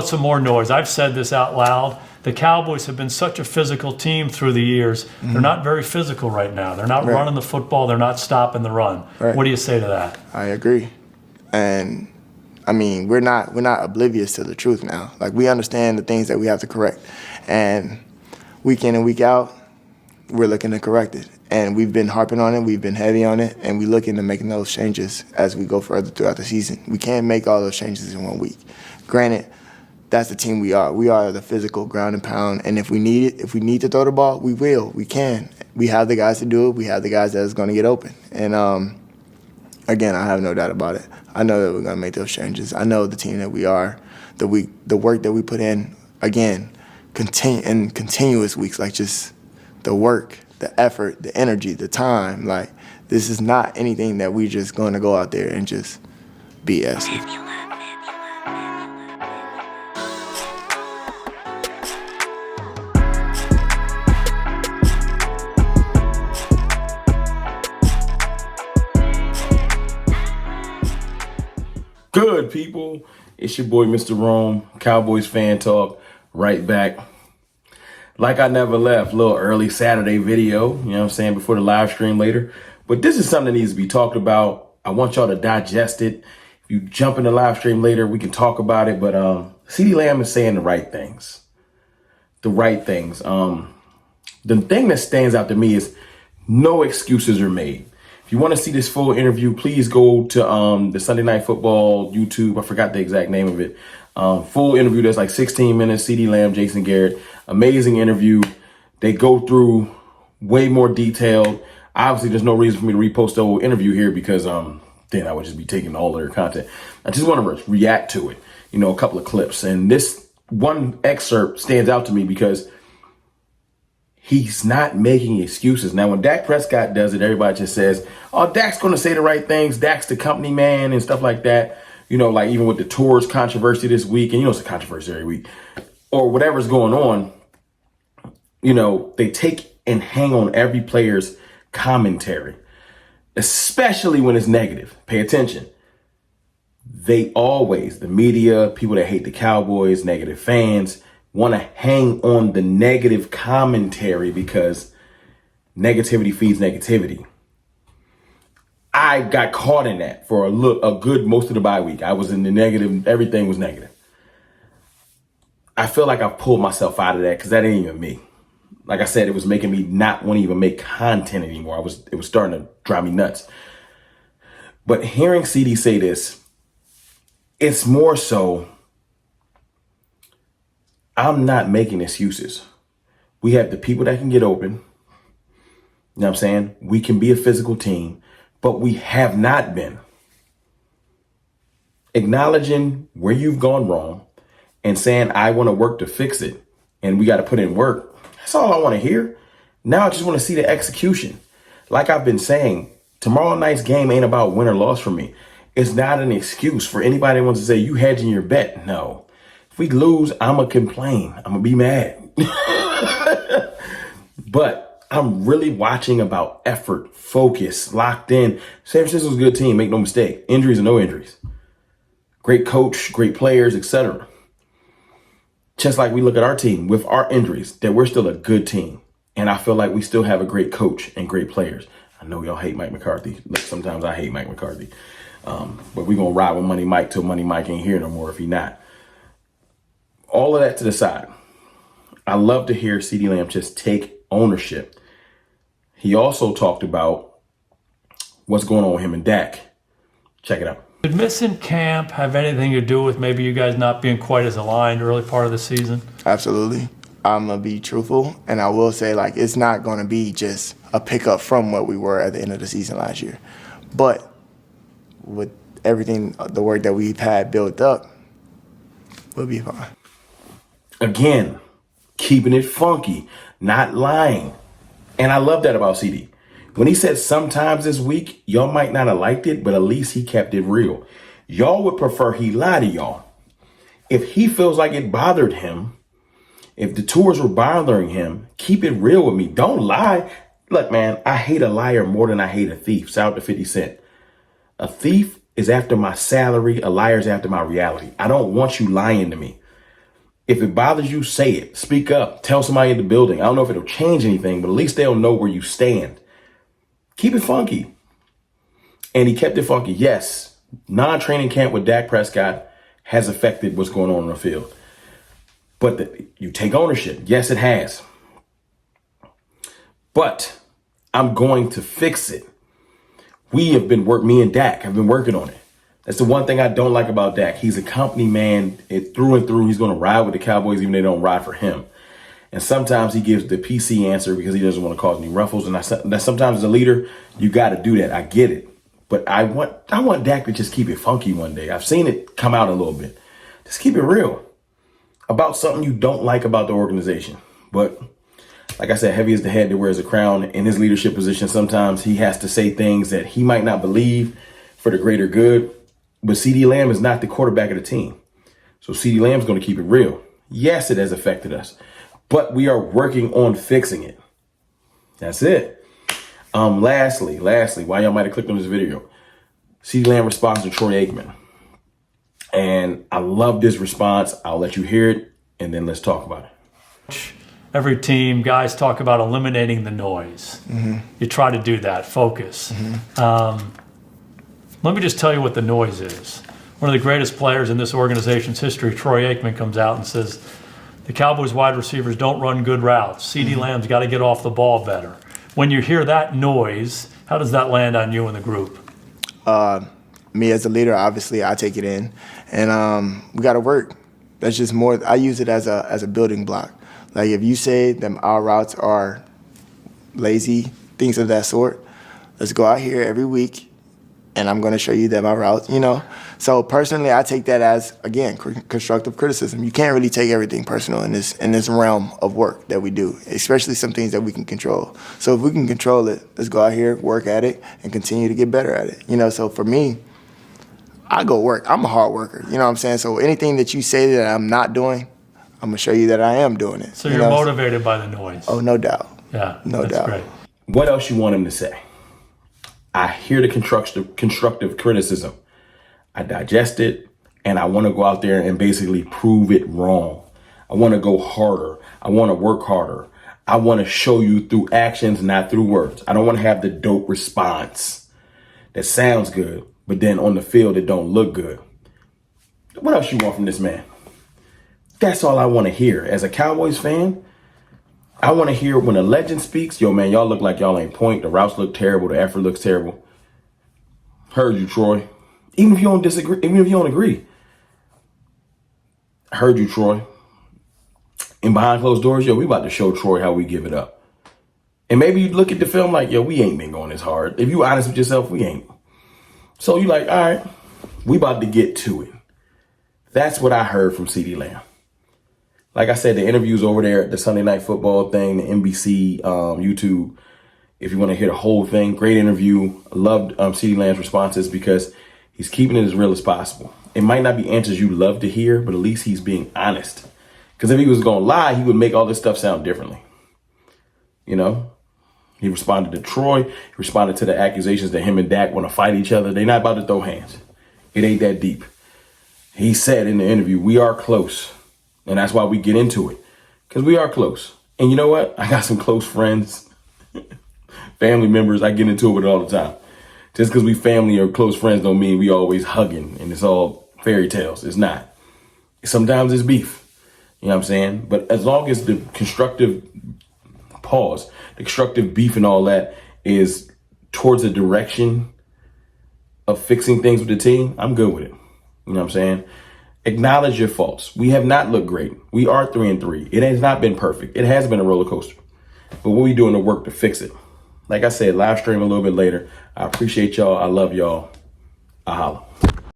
Some more noise. I've said this out loud. The Cowboys have been such a physical team through the years. They're not very physical right now. They're not running the football. They're not stopping the run. What do you say to that? I agree. And I mean, we're not oblivious to the truth now. Like, we understand the things that we have to correct. And week in and week out, we're looking to correct it. And we've been harping on it, we've been heavy on it, and we're looking to making those changes as we go further throughout the season. We can't make all those changes in 1 week. Granted, that's the team we are. We are the physical ground and pound, and if we need it, if we need to throw the ball, we will. We can. We have the guys to do it. We have the guys that's going to get open. And again, I have no doubt about it. I know that we're going to make those changes. I know the team that we are, the work that we put in, again, continuous weeks, like just the work, the effort, the energy, the time. Like, this is not anything that we're just going to go out there and just BS. Good people, it's your boy Mr. Rome, Cowboys fan talk, right back. Like I never left, little early Saturday video, you know what I'm saying, before the live stream later. But this is something that needs to be talked about. I want y'all to digest it. If you jump in the live stream later, we can talk about it. But Ceedee Lamb is saying the right things. The right things. The thing that stands out to me is no excuses are made. If you want to see this full interview, please go to the Sunday Night Football YouTube. I forgot the exact name of it. Full interview that's like 16 minutes. Ceedee Lamb, Jason Garrett. Amazing interview. They go through way more detailed. Obviously, there's no reason for me to repost the whole interview here because then I would just be taking all of their content. I just want to react to it, you know, a couple of clips. And this one excerpt stands out to me because he's not making excuses. Now, when Dak Prescott does it, everybody just says, oh, Dak's going to say the right things. Dak's the company man and stuff like that. You know, like even with the Tours controversy this week, and you know, it's a controversy every week, or whatever's going on, you know, they take and hang on every player's commentary, especially when it's negative. Pay attention. They always, the media, people that hate the Cowboys, negative fans, want to hang on the negative commentary because negativity feeds negativity. I got caught in that for a good most of the bye week. I was in the negative. Everything was negative. I feel like I've pulled myself out of that because that ain't even me. Like I said, it was making me not want to even make content anymore. It was starting to drive me nuts. But hearing Ceedee say this, it's more so, I'm not making excuses. We have the people that can get open. You know what I'm saying? We can be a physical team, but we have not been. Acknowledging where you've gone wrong and saying, I want to work to fix it and we got to put in work. That's all I want to hear. Now I just want to see the execution. Like I've been saying, tomorrow night's game ain't about win or loss for me. It's not an excuse for anybody that wants to say you hedging your bet. No. If we lose, I'm going to complain. I'm going to be mad. But I'm really watching about effort, focus, locked in. San Francisco's a good team. Make no mistake. Injuries or no injuries. Great coach, great players, etc. Just like we look at our team with our injuries, that we're still a good team. And I feel like we still have a great coach and great players. I know y'all hate Mike McCarthy. Look, sometimes I hate Mike McCarthy. But we're going to ride with Money Mike till Money Mike ain't here no more if he not. All of that to the side. I love to hear Ceedee Lamb just take ownership. He also talked about what's going on with him and Dak. Check it out. Did missing camp have anything to do with maybe you guys not being quite as aligned early part of the season? Absolutely. I'm going to be truthful, and I will say, like, it's not going to be just a pickup from what we were at the end of the season last year. But with everything, the work that we've had built up, we'll be fine. Again, keeping it funky, not lying. And I love that about Ceedee. When he said sometimes this week, y'all might not have liked it, but at least he kept it real. Y'all would prefer he lie to y'all. If he feels like it bothered him, if the tours were bothering him, keep it real with me. Don't lie. Look, man, I hate a liar more than I hate a thief. Shout out to 50 Cent. A thief is after my salary. A liar is after my reality. I don't want you lying to me. If it bothers you, say it. Speak up. Tell somebody in the building. I don't know if it'll change anything, but at least they'll know where you stand. Keep it funky. And he kept it funky. Yes, non-training camp with Dak Prescott has affected what's going on the field. But you take ownership. Yes, it has. But I'm going to fix it. Me and Dak have been working on it. That's the one thing I don't like about Dak. He's a company man through and through. He's going to ride with the Cowboys even if they don't ride for him. And sometimes he gives the PC answer because he doesn't want to cause any ruffles. And that sometimes as a leader, you got to do that. I get it. But I want Dak to just keep it funky one day. I've seen it come out a little bit. Just keep it real about something you don't like about the organization. But like I said, heavy is the head that wears a crown. In his leadership position, sometimes he has to say things that he might not believe for the greater good. But Ceedee Lamb is not the quarterback of the team. So Ceedee Lamb's going to keep it real. Yes, it has affected us, but we are working on fixing it. That's it. Lastly, why y'all might have clicked on this video, Ceedee Lamb responds to Troy Aikman. And I love this response. I'll let you hear it, and then let's talk about it. Every team, guys talk about eliminating the noise. You try to do that, focus. Let me just tell you what the noise is. One of the greatest players in this organization's history, Troy Aikman, comes out and says, the Cowboys wide receivers don't run good routes. Ceedee Lamb's got to get off the ball better. When you hear that noise, how does that land on you and the group? Me as a leader, obviously, I take it in. And we got to work. That's just more, I use it as a building block. Like if you say that our routes are lazy, things of that sort, let's go out here every week and I'm going to show you that my routes, So personally, I take that as, again, constructive criticism. You can't really take everything personal in this realm of work that we do, especially some things that we can control. So if we can control it, let's go out here, work at it, and continue to get better at it. So for me, I go work. I'm a hard worker. You know what I'm saying? So anything that you say that I'm not doing, I'm going to show you that I am doing it. So you're motivated by the noise. Oh, no doubt. Yeah, no doubt. Great. What else you want him to say? I hear the constructive criticism. I digest it, and I want to go out there and basically prove it wrong. I want to go harder. I want to work harder. I want to show you through actions, not through words. I don't want to have the dope response that sounds good, but then on the field it don't look good. What else you want from this man? That's all I want to hear. As a Cowboys fan, I want to hear when a legend speaks, yo, man, y'all look like y'all ain't point. The routes look terrible. The effort looks terrible. Heard you, Troy. Even if you don't disagree, even if you don't agree. Heard you, Troy. And behind closed doors, yo, we about to show Troy how we give it up. And maybe you look at the film like, yo, we ain't been going this hard. If you honest with yourself, we ain't. So you like, all right, we about to get to it. That's what I heard from Ceedee Lamb. Like I said, the interviews over there at the Sunday Night Football thing, the NBC, YouTube, if you want to hear the whole thing, great interview. I loved Ceedee Lamb's responses because he's keeping it as real as possible. It might not be answers you love to hear, but at least he's being honest. Because if he was going to lie, he would make all this stuff sound differently. He responded to Troy. He responded to the accusations that him and Dak want to fight each other. They're not about to throw hands. It ain't that deep. He said in the interview, we are close. And that's why we get into it, because we are close. And you know what? I got some close friends, family members. I get into it with all the time. Just because we family or close friends don't mean we always hugging and it's all fairy tales. It's not. Sometimes it's beef. You know what I'm saying? But as long as the constructive beef and all that is towards a direction of fixing things with the team, I'm good with it. You know what I'm saying? Acknowledge your faults. We have not looked great. We are 3-3. It has not been perfect. It has been a roller coaster. But what we doing to work to fix it? Like I said, live stream a little bit later. I appreciate y'all. I love y'all. I holla.